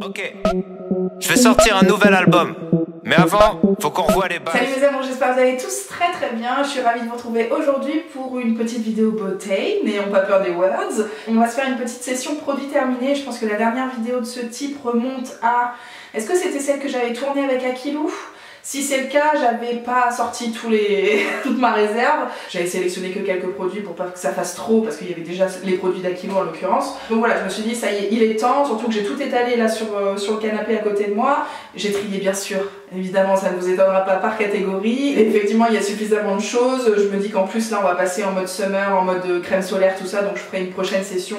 Ok, je vais sortir un nouvel album. Mais avant, faut qu'on revoie les bases. Salut mes amours, j'espère que vous allez tous très très bien. Je suis ravie de vous retrouver aujourd'hui pour une petite vidéo beauté. N'ayons pas peur des words. On va se faire une petite session produit terminé. Je pense que la dernière vidéo de ce type remonte à... Est-ce que c'était celle que j'avais tournée avec Akilou ? Si c'est le cas, j'avais pas sorti toute ma réserve. J'avais sélectionné que quelques produits pour pas que ça fasse trop, parce qu'il y avait déjà les produits d'Akilou en l'occurrence. Donc voilà, je me suis dit ça y est, il est temps, surtout que j'ai tout étalé là sur le canapé à côté de moi. J'ai trié bien sûr, évidemment ça ne vous étonnera pas par catégorie. Et effectivement il y a suffisamment de choses. Je me dis qu'en plus là on va passer en mode summer, en mode crème solaire, tout ça, donc je ferai une prochaine session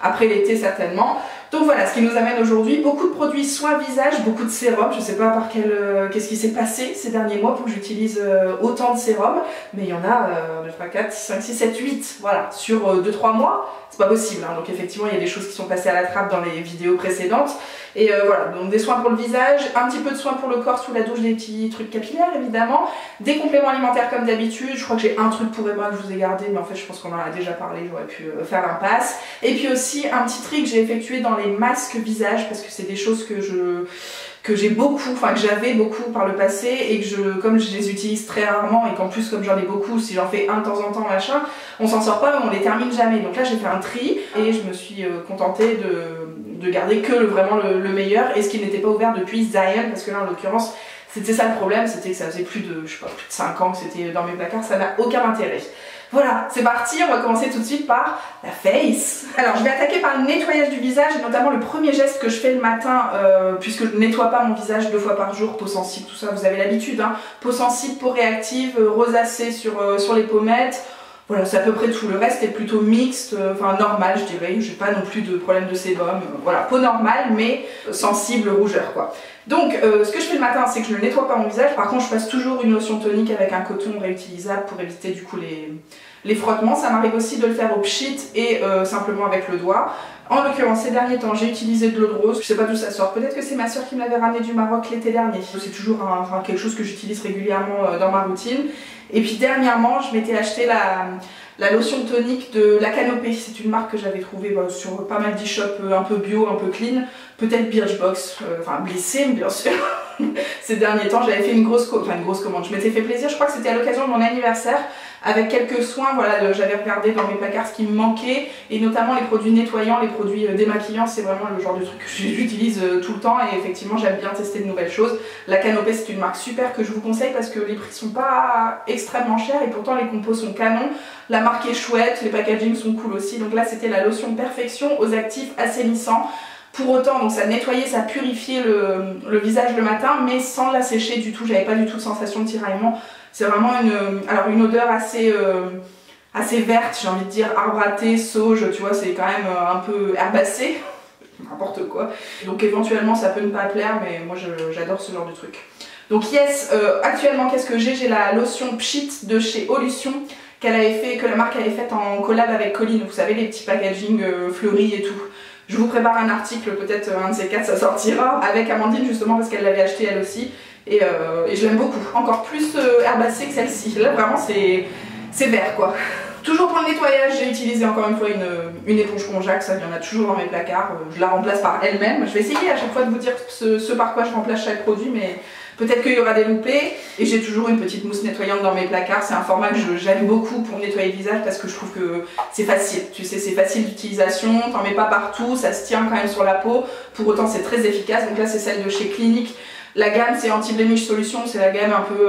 après l'été certainement. Donc voilà, ce qui nous amène aujourd'hui, beaucoup de produits soins visage, beaucoup de sérums. Je sais pas par qu'est-ce qui s'est passé ces derniers mois pour que j'utilise autant de sérums, mais il y en a 2, 3, 4, 5, 6, 7, 8, voilà, sur 2-3 mois, c'est pas possible, hein. Donc effectivement il y a des choses qui sont passées à la trappe dans les vidéos précédentes. Et voilà, donc des soins pour le visage, un petit peu de soins pour le corps sous la douche, des petits trucs capillaires évidemment, des compléments alimentaires comme d'habitude. Je crois que j'ai un truc pour Emma que je vous ai gardé, mais en fait je pense qu'on en a déjà parlé, j'aurais pu faire l'impasse. Et puis aussi un petit trick que j'ai effectué dans les masques visage, parce que c'est des choses que j'ai beaucoup, enfin que j'avais beaucoup par le passé, et que comme je les utilise très rarement, et qu'en plus comme j'en ai beaucoup, si j'en fais un de temps en temps machin, on s'en sort pas mais on les termine jamais. Donc là j'ai fait un tri et je me suis contentée de garder que vraiment le meilleur, et ce qui n'était pas ouvert depuis Zion, parce que là en l'occurrence c'était ça le problème, c'était que ça faisait plus de 5 ans que c'était dans mes placards, ça n'a aucun intérêt. Voilà, c'est parti, on va commencer tout de suite par la face. Alors je vais attaquer par le nettoyage du visage, et notamment le premier geste que je fais le matin, puisque je ne nettoie pas mon visage 2 fois par jour, peau sensible, tout ça, vous avez l'habitude, hein. Peau sensible, peau réactive, rosacée sur les pommettes. Voilà, c'est à peu près tout. Le reste est plutôt mixte, enfin normal je dirais. J'ai pas non plus de problème de sébum. Voilà, peau normale mais sensible rougeur quoi. Donc ce que je fais le matin, c'est que je ne nettoie pas mon visage. Par contre je passe toujours une lotion tonique avec un coton réutilisable pour éviter du coup les frottements. Ça m'arrive aussi de le faire au pchit et simplement avec le doigt. En l'occurrence, ces derniers temps, j'ai utilisé de l'eau de rose. Je sais pas d'où ça sort. Peut-être que c'est ma soeur qui me l'avait ramené du Maroc l'été dernier. C'est toujours quelque chose que j'utilise régulièrement dans ma routine. Et puis dernièrement, je m'étais acheté la lotion tonique de La Canopée. C'est une marque que j'avais trouvée sur pas mal d'e-shops un peu bio, un peu clean. Peut-être Birchbox, enfin Blissim bien sûr. Ces derniers temps, j'avais fait une grosse commande. Je m'étais fait plaisir. Je crois que c'était à l'occasion de mon anniversaire. Avec quelques soins, voilà, j'avais regardé dans mes placards ce qui me manquait, et notamment les produits nettoyants, les produits démaquillants, c'est vraiment le genre de truc que j'utilise tout le temps, et effectivement j'aime bien tester de nouvelles choses. La Canopée, c'est une marque super que je vous conseille parce que les prix sont pas extrêmement chers et pourtant les compos sont canons. La marque est chouette, les packagings sont cool aussi. Donc là c'était la lotion Perfection aux actifs assainissants. Pour autant, donc ça nettoyait, ça purifiait le visage le matin, mais sans l'assécher du tout. J'avais pas du tout de sensation de tiraillement. C'est vraiment une odeur assez verte, j'ai envie de dire, arbre à thé, sauge, tu vois, c'est quand même un peu herbacé, n'importe quoi. Donc éventuellement ça peut ne pas plaire, mais moi j'adore ce genre de truc. Donc yes, actuellement qu'est-ce que j'ai? J'ai la lotion Pchit de chez Olution, que la marque avait faite en collab avec Colline, vous savez, les petits packaging fleuris et tout. Je vous prépare un article, peut-être un de ces 4 ça sortira, avec Amandine justement parce qu'elle l'avait acheté elle aussi. Et je l'aime beaucoup, encore plus herbacée que celle-ci. Là vraiment c'est vert quoi. Toujours pour le nettoyage, j'ai utilisé encore une fois une éponge Conjac, ça il y en a toujours dans mes placards. Je la remplace par elle-même. Je vais essayer à chaque fois de vous dire ce par quoi je remplace chaque produit, mais peut-être qu'il y aura des loupés. Et j'ai toujours une petite mousse nettoyante dans mes placards. C'est un format que j'aime beaucoup pour nettoyer le visage parce que je trouve que c'est facile. Tu sais, c'est facile d'utilisation, t'en mets pas partout, ça se tient quand même sur la peau. Pour autant c'est très efficace. Donc là c'est celle de chez Clinique. La gamme c'est Anti-Blemish Solution, c'est la gamme un peu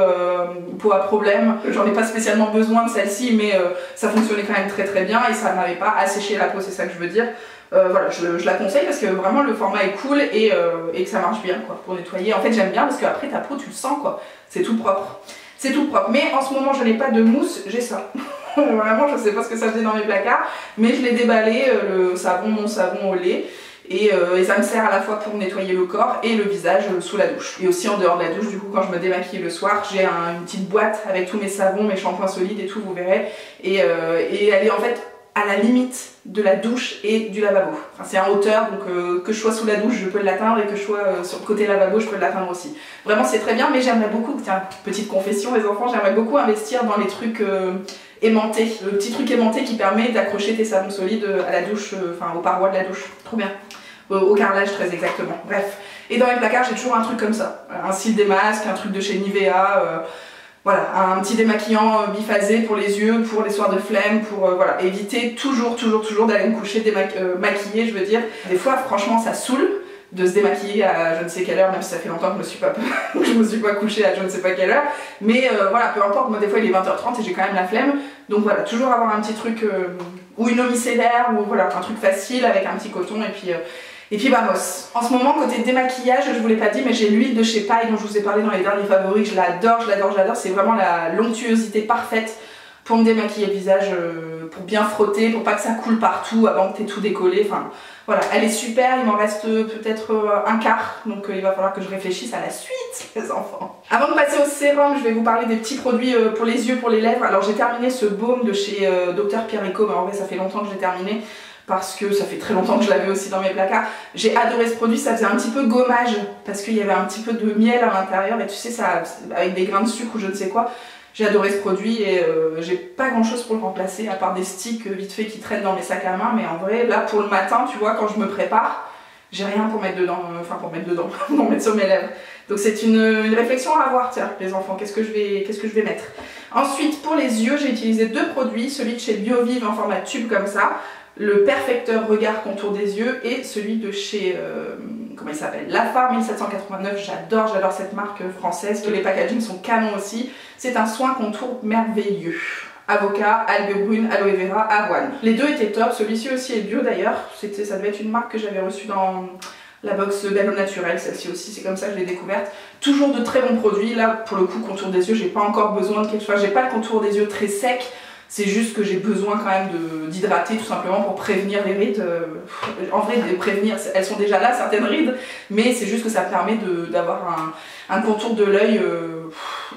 peau à problème. J'en ai pas spécialement besoin de celle-ci, mais ça fonctionnait quand même très très bien et ça n'avait pas asséché la peau, c'est ça que je veux dire. Voilà, je la conseille parce que vraiment le format est cool et que ça marche bien quoi, pour nettoyer. En fait j'aime bien parce qu'après ta peau tu le sens quoi, c'est tout propre. C'est tout propre, mais en ce moment je n'ai pas de mousse, j'ai ça. Vraiment je sais pas ce que ça faisait dans mes placards, mais je l'ai déballé, mon savon au lait. Et ça me sert à la fois pour nettoyer le corps et le visage sous la douche. Et aussi en dehors de la douche, du coup quand je me démaquille le soir, j'ai une petite boîte avec tous mes savons, mes shampoings solides et tout, vous verrez. Et elle est en fait à la limite de la douche et du lavabo. Enfin, c'est en hauteur, donc que je sois sous la douche, je peux l'atteindre, et que je sois sur le côté lavabo, je peux l'atteindre aussi. Vraiment c'est très bien, mais j'aimerais beaucoup, tiens, petite confession les enfants, j'aimerais beaucoup investir dans les trucs aimantés. Le petit truc aimanté qui permet d'accrocher tes savons solides à la douche, enfin aux parois de la douche. Trop bien. au carrelage très exactement, bref. Et dans les placards j'ai toujours un truc comme ça, un cils des masques, un truc de chez Nivea, voilà, un petit démaquillant biphasé pour les yeux, pour les soirs de flemme, pour voilà, éviter toujours d'aller me coucher maquillée, je veux dire. Des fois franchement ça saoule de se démaquiller à je ne sais quelle heure, même si ça fait longtemps que je me suis pas couchée à je ne sais pas quelle heure, mais voilà, peu importe, moi des fois il est 20h30 et j'ai quand même la flemme, donc voilà, toujours avoir un petit truc, ou une eau micellaire, ou voilà, un truc facile avec un petit coton, et puis vamos. En ce moment, côté démaquillage, je vous l'ai pas dit, mais j'ai l'huile de chez Paille dont je vous ai parlé dans les derniers favoris, je l'adore, c'est vraiment la l'onctuosité parfaite pour me démaquiller le visage, pour bien frotter, pour pas que ça coule partout avant que t'aies tout décollé, enfin voilà, elle est super, il m'en reste peut-être un quart, donc il va falloir que je réfléchisse à la suite, les enfants. Avant de passer au sérum, je vais vous parler des petits produits pour les yeux, pour les lèvres. Alors j'ai terminé ce baume de chez Dr Pierrico, mais en vrai ça fait longtemps que je l'ai terminé, parce que ça fait très longtemps que je l'avais aussi dans mes placards. J'ai adoré ce produit, ça faisait un petit peu gommage, parce qu'il y avait un petit peu de miel à l'intérieur, et tu sais, ça, avec des grains de sucre ou je ne sais quoi. J'ai adoré ce produit et j'ai pas grand chose pour le remplacer à part des sticks vite fait qui traînent dans mes sacs à main, mais en vrai là pour le matin tu vois quand je me prépare j'ai rien pour mettre dedans, pour mettre sur mes lèvres. Donc c'est une réflexion à avoir, tiens les enfants, qu'est-ce que je vais mettre. Ensuite pour les yeux j'ai utilisé deux produits, celui de chez Biovive en format tube comme ça, le perfecteur regard contour des yeux et celui de chez comment il s'appelle, Lafar 1789, j'adore cette marque française, que les packagings sont canons aussi. C'est un soin contour merveilleux. Avocat, algues brunes, aloe vera, avoine. Les deux étaient top, celui-ci aussi est bio d'ailleurs, ça devait être une marque que j'avais reçue dans la box Gallo Naturel, celle-ci aussi, c'est comme ça que je l'ai découverte. Toujours de très bons produits, là pour le coup contour des yeux, j'ai pas encore besoin de quelque chose, j'ai pas le contour des yeux très sec, c'est juste que j'ai besoin quand même d'hydrater tout simplement pour prévenir les rides. En vrai, prévenir, elles sont déjà là, certaines rides, mais c'est juste que ça permet d'avoir un contour de l'œil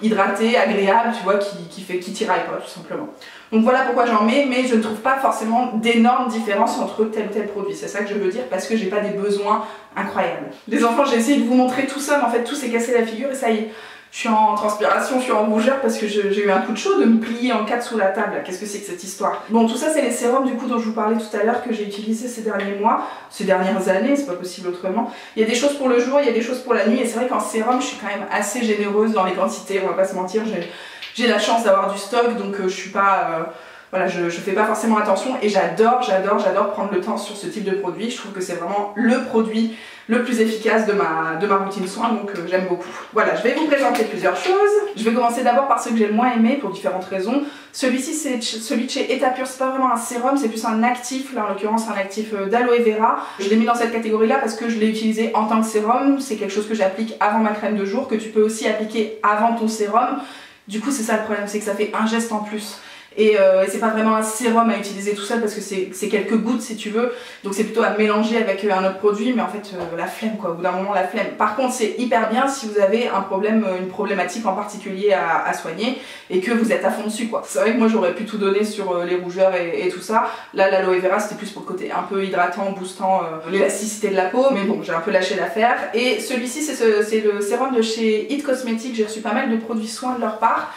hydraté, agréable, tu vois, qui tiraille pas, tout simplement. Donc voilà pourquoi j'en mets, mais je ne trouve pas forcément d'énormes différences entre tel ou tel produit. C'est ça que je veux dire, parce que j'ai pas des besoins incroyables. Les enfants, j'ai essayé de vous montrer tout ça, mais en fait tout s'est cassé la figure et ça y est. Je suis en transpiration, je suis en rougeur parce que j'ai eu un coup de chaud de me plier en quatre sous la table. Qu'est-ce que c'est que cette histoire? Bon, tout ça c'est les sérums du coup dont je vous parlais tout à l'heure que j'ai utilisé ces derniers mois, ces dernières années, c'est pas possible autrement. Il y a des choses pour le jour, il y a des choses pour la nuit et c'est vrai qu'en sérum je suis quand même assez généreuse dans les quantités, on va pas se mentir, j'ai la chance d'avoir du stock donc je suis pas... voilà, je fais pas forcément attention et j'adore prendre le temps sur ce type de produit. Je trouve que c'est vraiment le produit le plus efficace de ma routine soin, donc j'aime beaucoup. Voilà, je vais vous présenter plusieurs choses. Je vais commencer d'abord par ceux que j'ai le moins aimé pour différentes raisons. Celui-ci c'est celui de chez Etapure, c'est pas vraiment un sérum, c'est plus un actif, là en l'occurrence un actif d'aloe vera. Je l'ai mis dans cette catégorie là parce que je l'ai utilisé en tant que sérum, c'est quelque chose que j'applique avant ma crème de jour, que tu peux aussi appliquer avant ton sérum. Du coup c'est ça le problème, c'est que ça fait un geste en plus. Et c'est pas vraiment un sérum à utiliser tout seul parce que c'est quelques gouttes si tu veux, donc c'est plutôt à mélanger avec un autre produit, mais en fait la flemme quoi, au bout d'un moment la flemme. Par contre c'est hyper bien si vous avez un problème, une problématique en particulier à soigner et que vous êtes à fond dessus quoi. C'est vrai que moi j'aurais pu tout donner sur les rougeurs et tout ça, là l'aloe vera c'était plus pour le côté un peu hydratant, boostant l'élasticité de la peau, mais bon j'ai un peu lâché l'affaire. Et celui-ci c'est le sérum de chez It Cosmetics, j'ai reçu pas mal de produits soins de leur part.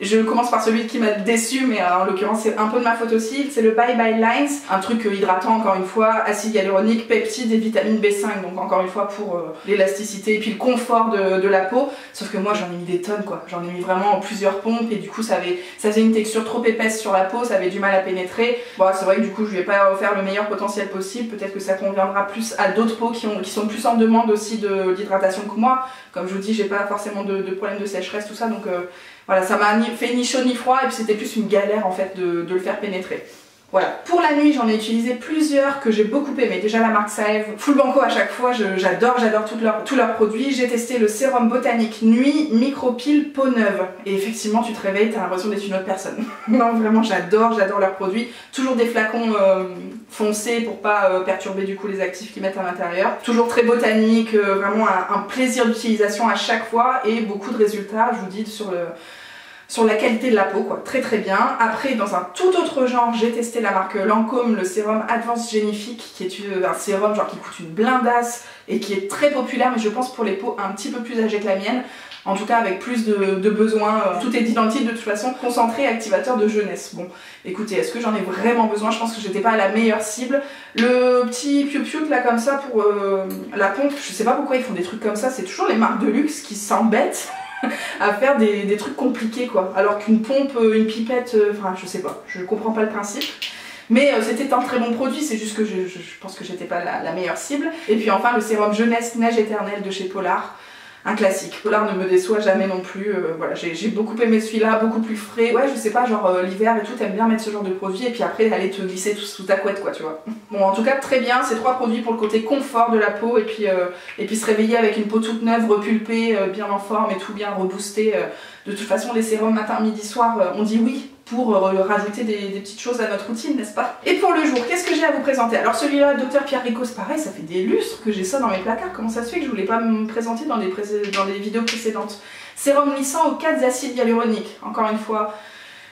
Je commence par celui qui m'a déçu, mais en l'occurrence c'est un peu de ma faute aussi, c'est le Bye Bye Lines, un truc hydratant encore une fois, acide hyaluronique, peptides et vitamine B5, donc encore une fois pour l'élasticité et puis le confort de la peau, sauf que moi j'en ai mis des tonnes quoi, j'en ai mis vraiment plusieurs pompes et du coup ça faisait une texture trop épaisse sur la peau, ça avait du mal à pénétrer. Bon c'est vrai que du coup je lui ai pas offert le meilleur potentiel possible, peut-être que ça conviendra plus à d'autres peaux qui sont plus en demande aussi d'hydratation que moi, comme je vous dis j'ai pas forcément de problème de sécheresse tout ça, donc voilà, ça m'a fait ni chaud ni froid et puis c'était plus une galère en fait de le faire pénétrer. Voilà, pour la nuit j'en ai utilisé plusieurs que j'ai beaucoup aimé. Déjà la marque Saev, Full Banco à chaque fois, j'adore tous leurs produits. J'ai testé le sérum botanique nuit micropile peau neuve. Et effectivement tu te réveilles, t'as l'impression d'être une autre personne. Non vraiment j'adore leurs produits. Toujours des flacons foncés pour pas perturber du coup les actifs qu'ils mettent à l'intérieur. Toujours très botanique, vraiment un plaisir d'utilisation à chaque fois et beaucoup de résultats, je vous dis sur la qualité de la peau, quoi, très très bien. Après, dans un tout autre genre, j'ai testé la marque Lancôme, le sérum Advanced Genifique, qui est un sérum genre qui coûte une blindasse et qui est très populaire, mais je pense pour les peaux un petit peu plus âgées que la mienne. En tout cas avec plus de besoins, tout est identique de toute façon, concentré activateur de jeunesse. Bon, écoutez, est-ce que j'en ai vraiment besoin? Je pense que j'étais pas la meilleure cible. Le petit piou-piou là comme ça pour la pompe, je sais pas pourquoi ils font des trucs comme ça, c'est toujours les marques de luxe qui s'embêtent à faire des trucs compliqués quoi. Alors qu'une pompe, une pipette, enfin je sais pas, je comprends pas le principe. Mais c'était un très bon produit, c'est juste que je pense que j'étais pas la meilleure cible. Et puis enfin le sérum jeunesse neige éternelle de chez Polar. Un classique. Polar ne me déçoit jamais non plus, voilà, j'ai beaucoup aimé celui-là, beaucoup plus frais. Ouais, je sais pas, genre l'hiver et tout, t'aimes bien mettre ce genre de produit et puis après aller te glisser tout sous ta couette quoi, tu vois. Bon, en tout cas, très bien, ces 3 produits pour le côté confort de la peau et puis se réveiller avec une peau toute neuve, repulpée, bien en forme et tout bien reboosté. De toute façon, les sérums matin, midi, soir, on dit oui pour rajouter des petites choses à notre routine, n'est-ce pas? Et pour le jour, qu'est-ce que j'ai à vous présenter? Alors celui-là, Dr Pierre Rico, c'est pareil, ça fait des lustres que j'ai ça dans mes placards. Comment ça se fait que je voulais pas me présenter dans les vidéos précédentes? Sérum lissant aux 4 acides hyaluroniques. Encore une fois,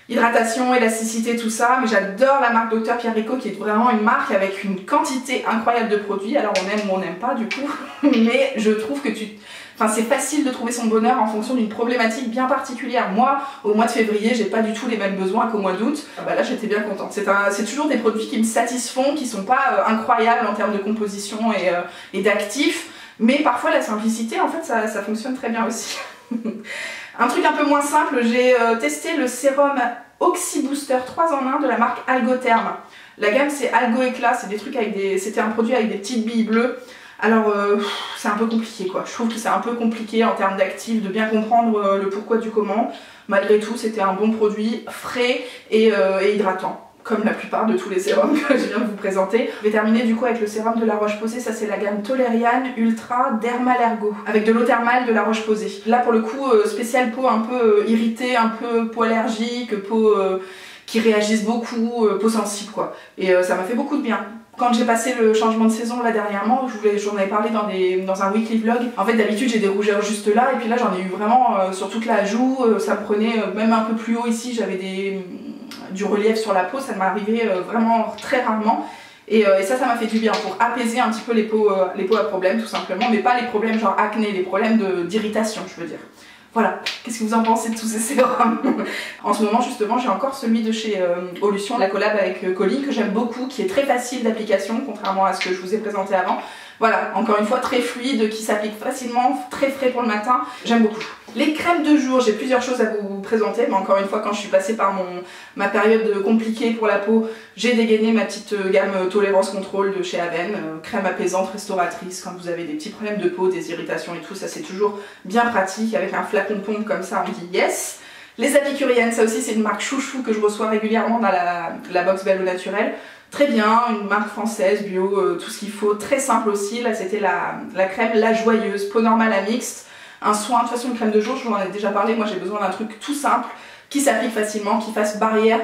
hydratation, élasticité, tout ça. Mais j'adore la marque Dr Pierre Rico qui est vraiment une marque avec une quantité incroyable de produits. Alors on aime ou on n'aime pas du coup. Mais je trouve que Enfin, c'est facile de trouver son bonheur en fonction d'une problématique bien particulière. Moi, au mois de février, j'ai pas du tout les mêmes besoins qu'au mois d'août. Bah là, j'étais bien contente. C'est toujours des produits qui me satisfont, qui sont pas incroyables en termes de composition et d'actifs. Mais parfois, la simplicité, en fait, ça fonctionne très bien aussi. Un truc un peu moins simple, j'ai testé le sérum Oxy Booster 3 en 1 de la marque Algotherm. La gamme, c'est Algo Éclat. C'est des trucs c'était un produit avec des petites billes bleues. Alors c'est un peu compliqué quoi, je trouve que c'est un peu compliqué en termes d'actifs de bien comprendre le pourquoi du comment. Malgré tout c'était un bon produit, frais et hydratant, comme la plupart de tous les sérums que je viens de vous présenter. Je vais terminer du coup avec le sérum de La Roche-Posay, ça c'est la gamme Toleriane Ultra Dermal Ergo, avec de l'eau thermale de La Roche-Posay. Là pour le coup spécial peau un peu irritée, un peu peau allergique, peau qui réagissent beaucoup, peau sensible quoi. Et ça m'a fait beaucoup de bien. Quand j'ai passé le changement de saison là dernièrement, j'en avais parlé dans un weekly vlog. En fait d'habitude j'ai des rougeurs juste là et puis là j'en ai eu vraiment sur toute la joue, ça me prenait même un peu plus haut ici, j'avais du relief sur la peau, ça m'arrivait vraiment très rarement. Et ça m'a fait du bien pour apaiser un petit peu les peaux à problème tout simplement, mais pas les problèmes genre acné, les problèmes d'irritation je veux dire. Voilà, qu'est-ce que vous en pensez de tous ces sérums? En ce moment justement j'ai encore celui de chez Olution, la collab avec Colline que j'aime beaucoup, qui est très facile d'application contrairement à ce que je vous ai présenté avant. Voilà, encore une fois très fluide, qui s'applique facilement, très frais pour le matin, j'aime beaucoup. Les crèmes de jour, j'ai plusieurs choses à vous présenter, mais encore une fois quand je suis passée par ma période compliquée pour la peau, j'ai dégainé ma petite gamme Tolérance Contrôle de chez Aven, crème apaisante, restauratrice, quand vous avez des petits problèmes de peau, des irritations et tout, ça c'est toujours bien pratique, avec un flacon pompe comme ça on dit yes. Les Épicuriennes, ça aussi c'est une marque chouchou que je reçois régulièrement dans la box Belle au Naturel. Très bien, une marque française, bio, tout ce qu'il faut, très simple aussi. Là c'était la crème La Joyeuse, peau normale à mixte. Un soin, de toute façon une crème de jour, je vous en ai déjà parlé, moi j'ai besoin d'un truc tout simple, qui s'applique facilement, qui fasse barrière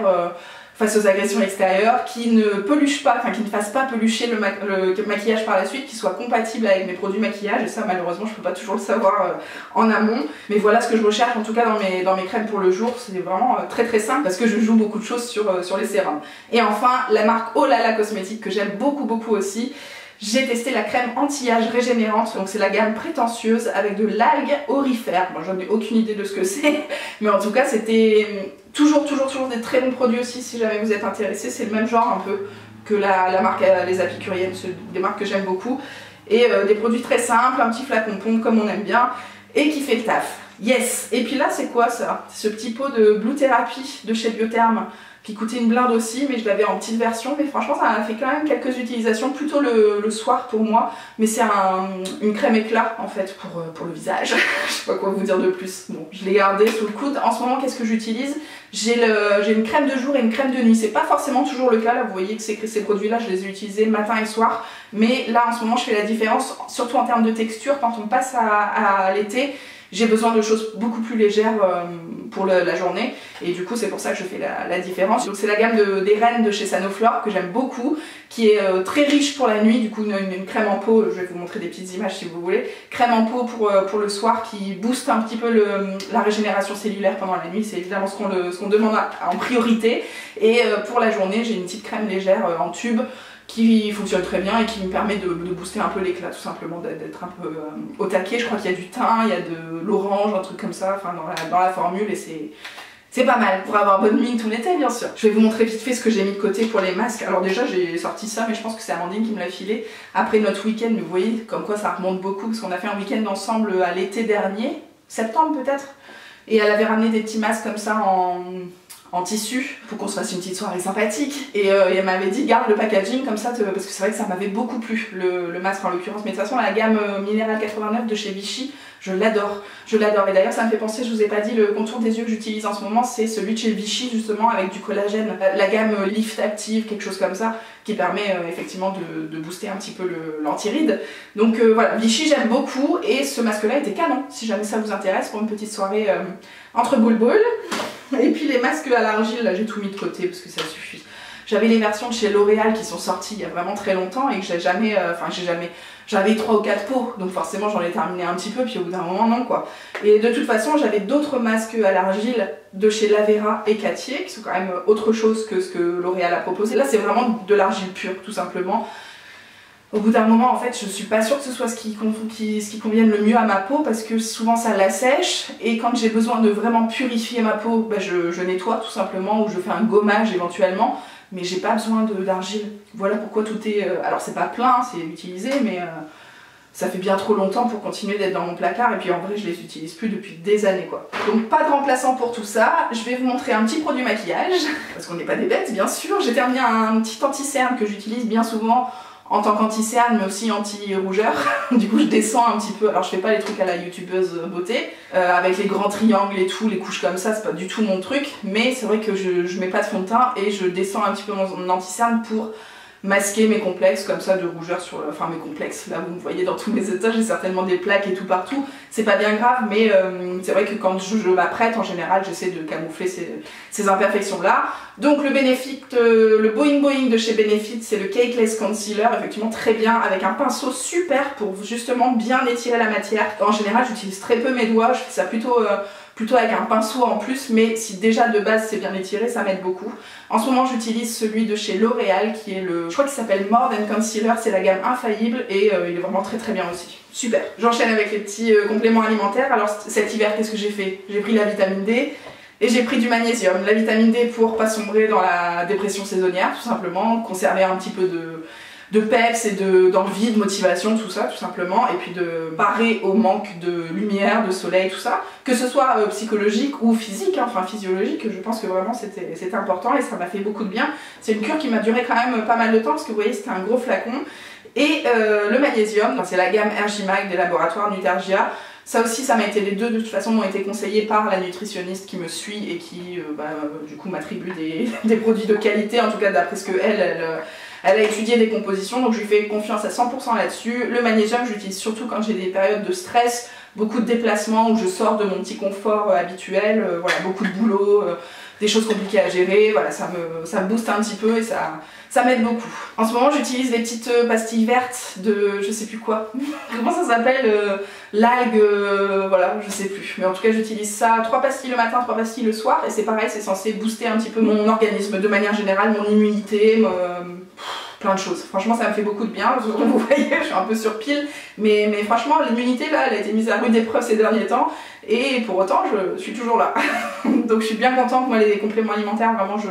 face aux agressions extérieures, qui ne peluche pas, enfin qui ne fasse pas pelucher le maquillage par la suite, qui soit compatible avec mes produits maquillage, et ça malheureusement je peux pas toujours le savoir en amont, mais voilà ce que je recherche en tout cas dans mes crèmes pour le jour, c'est vraiment très très simple parce que je joue beaucoup de choses sur les sérums. Et enfin la marque Olala Cosmétique que j'aime beaucoup aussi. J'ai testé la crème anti-âge régénérante, donc c'est la gamme prétentieuse avec de l'algue aurifère. Bon, j'en ai aucune idée de ce que c'est, mais en tout cas c'était toujours des très bons produits aussi si jamais vous êtes intéressés. C'est le même genre un peu que la marque Les Épicuriennes, des marques que j'aime beaucoup. Et des produits très simples, un petit flacon pompe comme on aime bien, et qui fait le taf. Yes! Et puis là c'est quoi ça? C'est ce petit pot de Blue Therapy de chez Biotherm, qui coûtait une blinde aussi, mais je l'avais en petite version, mais franchement ça a fait quand même quelques utilisations, plutôt le soir pour moi, mais c'est une crème éclat en fait pour le visage, je sais pas quoi vous dire de plus. Bon, je l'ai gardé sous le coude. En ce moment qu'est-ce que j'utilise? J'ai une crème de jour et une crème de nuit, c'est pas forcément toujours le cas, là vous voyez que ces produits là je les ai utilisés matin et soir, mais là en ce moment je fais la différence, surtout en termes de texture, quand on passe à l'été. j'ai besoin de choses beaucoup plus légères pour la journée, et du coup c'est pour ça que je fais la différence. Donc c'est la gamme des Rennes de chez Sanoflore que j'aime beaucoup, qui est très riche pour la nuit, du coup une crème en peau, je vais vous montrer des petites images si vous voulez, crème en peau pour le soir qui booste un petit peu la régénération cellulaire pendant la nuit, c'est évidemment ce qu'on demande en priorité, et pour la journée j'ai une petite crème légère en tube qui fonctionne très bien et qui me permet de booster un peu l'éclat, tout simplement, d'être un peu au taquet. Je crois qu'il y a du thym, il y a de l'orange, un truc comme ça, enfin dans la formule, et c'est pas mal pour avoir bonne mine tout l'été, bien sûr. Je vais vous montrer vite fait ce que j'ai mis de côté pour les masques. Alors déjà j'ai sorti ça, mais je pense que c'est Amandine qui me l'a filé après notre week-end, mais vous voyez comme quoi ça remonte beaucoup, parce qu'on a fait un week-end ensemble à l'été dernier, septembre peut-être, et elle avait ramené des petits masques comme ça en tissu pour qu'on se fasse une petite soirée sympathique, et elle m'avait dit garde le packaging comme ça parce que c'est vrai que ça m'avait beaucoup plu le masque en l'occurrence, mais de toute façon la gamme Minéral 89 de chez Vichy, je l'adore, et d'ailleurs ça me fait penser, je vous ai pas dit, le contour des yeux que j'utilise en ce moment c'est celui de chez Vichy justement avec du collagène, la gamme Lift Active, quelque chose comme ça, qui permet effectivement de booster un petit peu l'anti-rides. Donc voilà, Vichy j'aime beaucoup, et ce masque là était canon si jamais ça vous intéresse pour une petite soirée entre boule. Et puis les masques à l'argile, là j'ai tout mis de côté parce que ça suffit. J'avais les versions de chez L'Oréal qui sont sorties il y a vraiment très longtemps et que j'avais 3 ou 4 pots, donc forcément j'en ai terminé un petit peu, puis au bout d'un moment non quoi. Et de toute façon j'avais d'autres masques à l'argile de chez Lavera et Cartier qui sont quand même autre chose que ce que L'Oréal a proposé. Là c'est vraiment de l'argile pure tout simplement. Au bout d'un moment, en fait, je suis pas sûre que ce soit ce qui convienne le mieux à ma peau, parce que souvent ça l'assèche, et quand j'ai besoin de vraiment purifier ma peau, bah je nettoie tout simplement, ou je fais un gommage éventuellement, mais j'ai pas besoin d'argile. Voilà pourquoi tout est... alors c'est pas plein, c'est utilisé, mais ça fait bien trop longtemps pour continuer d'être dans mon placard, et puis en vrai je les utilise plus depuis des années quoi. Donc pas de remplaçant pour tout ça, je vais vous montrer un petit produit maquillage, parce qu'on n'est pas des bêtes bien sûr. J'ai terminé un petit anti-cerne que j'utilise bien souvent, en tant qu'anti-cerne mais aussi anti-rougeur. Du coup je descends un petit peu, alors je fais pas les trucs à la youtubeuse beauté, avec les grands triangles et tout, les couches comme ça, c'est pas du tout mon truc, mais c'est vrai que je mets pas de fond de teint et je descends un petit peu mon anti-cerne pour masquer mes complexes comme ça de rougeur sur le... Enfin mes complexes, là vous me voyez dans tous mes états, j'ai certainement des plaques et tout partout, c'est pas bien grave, mais c'est vrai que quand je m'apprête en général j'essaie de camoufler ces imperfections là. Donc le Boing de chez Benefit, c'est le Cakeless Concealer, effectivement très bien, avec un pinceau super pour justement bien étirer la matière. En général j'utilise très peu mes doigts, je fais ça plutôt avec un pinceau en plus, mais si déjà de base c'est bien étiré, ça m'aide beaucoup. En ce moment j'utilise celui de chez L'Oréal qui est je crois qu'il s'appelle More Than Concealer, c'est la gamme infaillible et il est vraiment très très bien aussi. Super. J'enchaîne avec les petits compléments alimentaires. Alors cet hiver qu'est-ce que j'ai fait? J'ai pris la vitamine D et j'ai pris du magnésium. La vitamine D pour pas sombrer dans la dépression saisonnière tout simplement, conserver un petit peu de peps et d'envie, de motivation, tout ça tout simplement, et puis de parer au manque de lumière, de soleil, tout ça, que ce soit psychologique ou physique, hein, enfin physiologique, je pense que vraiment c'était important et ça m'a fait beaucoup de bien. C'est une cure qui m'a duré quand même pas mal de temps parce que vous voyez c'était un gros flacon. Et le magnésium, c'est la gamme RGMag des laboratoires Nutergia. Ça aussi, ça m'a été, les deux de toute façon m'ont été conseillés par la nutritionniste qui me suit et qui du coup m'attribue des produits de qualité, en tout cas d'après ce que elle a étudié des compositions, donc je lui fais confiance à 100% là-dessus. Le magnésium, je l'utilise surtout quand j'ai des périodes de stress, beaucoup de déplacements où je sors de mon petit confort habituel, voilà, beaucoup de boulot, des choses compliquées à gérer, voilà, ça me booste un petit peu et ça m'aide beaucoup. En ce moment j'utilise les petites pastilles vertes de je sais plus quoi, comment ça s'appelle, l'algue, voilà, je sais plus. Mais en tout cas j'utilise ça, 3 pastilles le matin, 3 pastilles le soir, et c'est pareil, c'est censé booster un petit peu mon organisme de manière générale, mon immunité, plein de choses. Franchement ça me fait beaucoup de bien, vous voyez je suis un peu sur pile, mais franchement l'immunité là elle a été mise à rude épreuve ces derniers temps, et pour autant je suis toujours là. Donc je suis bien contente, moi les compléments alimentaires vraiment je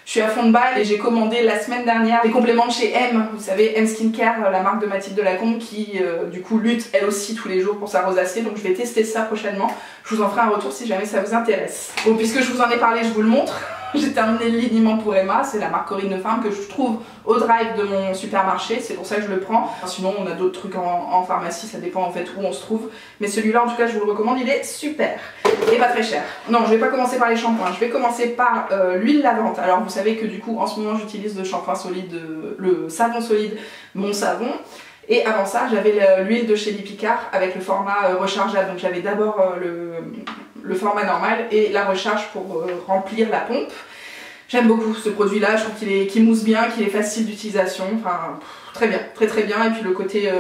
suis à fond de balle, et j'ai commandé la semaine dernière des compléments de chez M, vous savez M Skincare, la marque de Mathilde Delacombe qui du coup lutte elle aussi tous les jours pour sa rosacée, donc je vais tester ça prochainement, je vous en ferai un retour si jamais ça vous intéresse. Bon, puisque je vous en ai parlé, je vous le montre. J'ai terminé le liniment pour Emma, c'est la marque Corinne Lefemme que je trouve au drive de mon supermarché, c'est pour ça que je le prends. Sinon on a d'autres trucs en pharmacie, ça dépend en fait où on se trouve. Mais celui-là en tout cas je vous le recommande, il est super et pas très cher. Non, je vais pas commencer par les shampoings, je vais commencer par l'huile lavante. Alors vous savez que du coup en ce moment j'utilise le shampoing solide, le savon solide, mon savon. Et avant ça, j'avais l'huile de chez Lipicard avec le format rechargeable. Donc j'avais d'abord le format normal et la recharge pour remplir la pompe. J'aime beaucoup ce produit-là, je trouve qu'il mousse bien, qu'il est facile d'utilisation. Enfin, très bien, très bien. Et puis le côté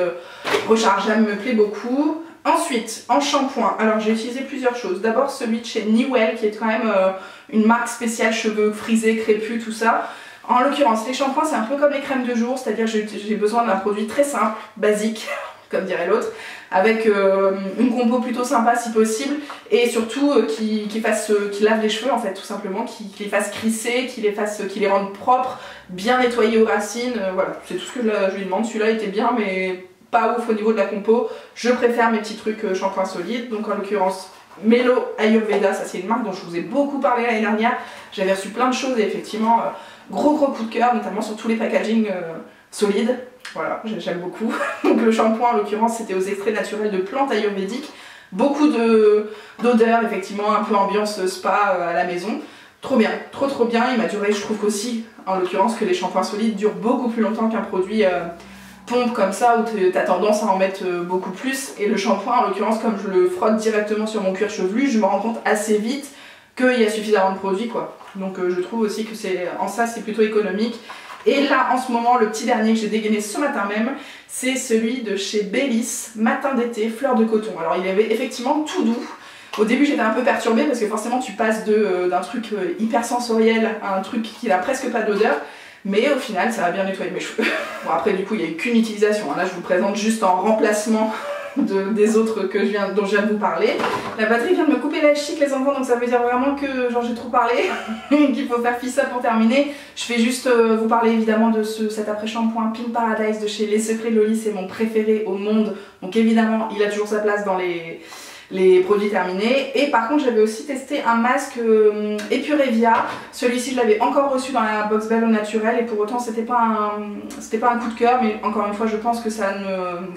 rechargeable me plaît beaucoup. Ensuite, en shampoing, alors j'ai utilisé plusieurs choses. D'abord celui de chez Newell, qui est quand même une marque spéciale cheveux frisés, crépus, tout ça. En l'occurrence, les shampoings, c'est un peu comme les crèmes de jour, c'est-à-dire que j'ai besoin d'un produit très simple, basique, comme dirait l'autre, avec une compo plutôt sympa si possible, et surtout qui lave les cheveux en fait, tout simplement, qui les fasse crisser, qui les rende propres, bien nettoyés aux racines, voilà, c'est tout ce que je lui demande. Celui-là était bien, mais pas ouf au niveau de la compo. Je préfère mes petits trucs shampoing solides, donc en l'occurrence Melo Ayurveda, ça c'est une marque dont je vous ai beaucoup parlé l'année dernière. J'avais reçu plein de choses et effectivement gros coup de cœur, notamment sur tous les packaging solides. Voilà, j'aime beaucoup. Donc le shampoing en l'occurrence c'était aux extraits naturels de plantes ayurvédiques. Beaucoup d'odeurs, effectivement, un peu ambiance spa à la maison. Trop bien, trop bien. Il m'a duré, je trouve aussi, en l'occurrence, que les shampoings solides durent beaucoup plus longtemps qu'un produit pompe comme ça où tu as tendance à en mettre beaucoup plus. Et le shampoing, en l'occurrence, comme je le frotte directement sur mon cuir chevelu, je me rends compte assez vite qu'il y a suffisamment de produits, quoi. Donc je trouve aussi que en ça c'est plutôt économique. Et là en ce moment le petit dernier que j'ai dégainé ce matin même, c'est celui de chez Bellis, matin d'été, fleur de coton. Alors il avait effectivement tout doux. Au début j'étais un peu perturbée parce que forcément tu passes d'un truc hyper sensoriel à un truc qui n'a presque pas d'odeur. Mais au final ça va bien nettoyer mes cheveux. Bon après du coup il n'y a eu qu'une utilisation, là je vous présente juste en remplacement des autres dont je viens de vous parler. La batterie vient de me couper la chic les enfants, donc ça veut dire vraiment que j'ai trop parlé, qu'il faut faire fi ça pour terminer. Je vais juste vous parler évidemment de cet après-shampoing Pink Paradise de chez Les Secrets de Loli, c'est mon préféré au monde, donc évidemment il a toujours sa place dans les produits terminés. Et par contre j'avais aussi testé un masque Epurevia. Celui-ci je l'avais encore reçu dans la box Belle au naturel et pour autant c'était pas un coup de cœur, mais encore une fois je pense que ça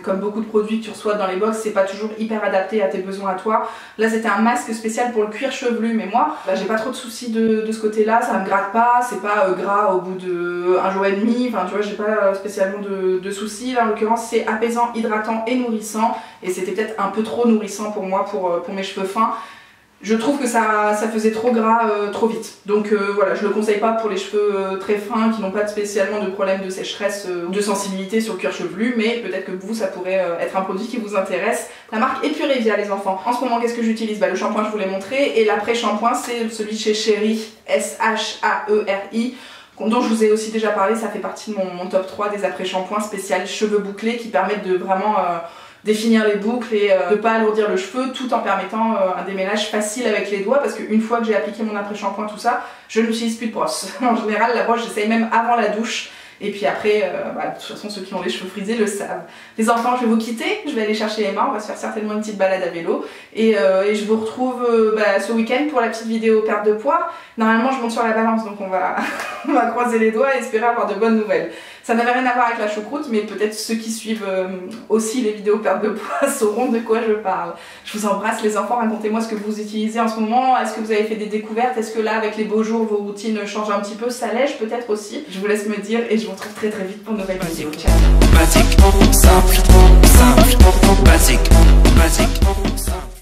comme beaucoup de produits que tu reçois dans les box, c'est pas toujours hyper adapté à tes besoins à toi. Là c'était un masque spécial pour le cuir chevelu, mais moi bah, j'ai pas trop de soucis de ce côté là, ça me gratte pas, c'est pas gras au bout de un jour et demi, enfin tu vois j'ai pas spécialement de soucis. Là en l'occurrence c'est apaisant, hydratant et nourrissant, et c'était peut-être un peu trop nourrissant pour moi pour mes cheveux fins. Je trouve que ça faisait trop gras trop vite. Donc voilà, je le conseille pas pour les cheveux très fins qui n'ont pas spécialement de problème de sécheresse ou de sensibilité sur le cuir chevelu, mais peut-être que vous ça pourrait être un produit qui vous intéresse. La marque Epurevia les enfants. En ce moment qu'est-ce que j'utilise? Bah, le shampoing je vous l'ai montré, et l'après-shampoing c'est celui de chez Chéri, S-H-A-E-R-I, dont je vous ai aussi déjà parlé. Ça fait partie de mon top 3 des après-shampoings spécial cheveux bouclés qui permettent de vraiment définir les boucles et de pas alourdir le cheveu tout en permettant un démêlage facile avec les doigts, parce qu'une fois que j'ai appliqué mon après-shampoing tout ça, je n'utilise plus de brosse. En général la brosse j'essaye même avant la douche, et puis après bah, de toute façon ceux qui ont les cheveux frisés le savent. Les enfants je vais vous quitter, je vais aller chercher Emma, on va se faire certainement une petite balade à vélo et je vous retrouve ce week-end pour la petite vidéo perte de poids. Normalement je monte sur la balance donc on va croiser les doigts et espérer avoir de bonnes nouvelles. Ça n'avait rien à voir avec la choucroute, mais peut-être ceux qui suivent aussi les vidéos perte de poids sauront de quoi je parle. Je vous embrasse les enfants, racontez-moi ce que vous utilisez en ce moment, est-ce que vous avez fait des découvertes, est-ce que là avec les beaux jours vos routines changent un petit peu, ça lège peut-être aussi. Je vous laisse me dire et je vous retrouve très vite pour une nouvelle vidéo. Ciao. Basique, simple, basique.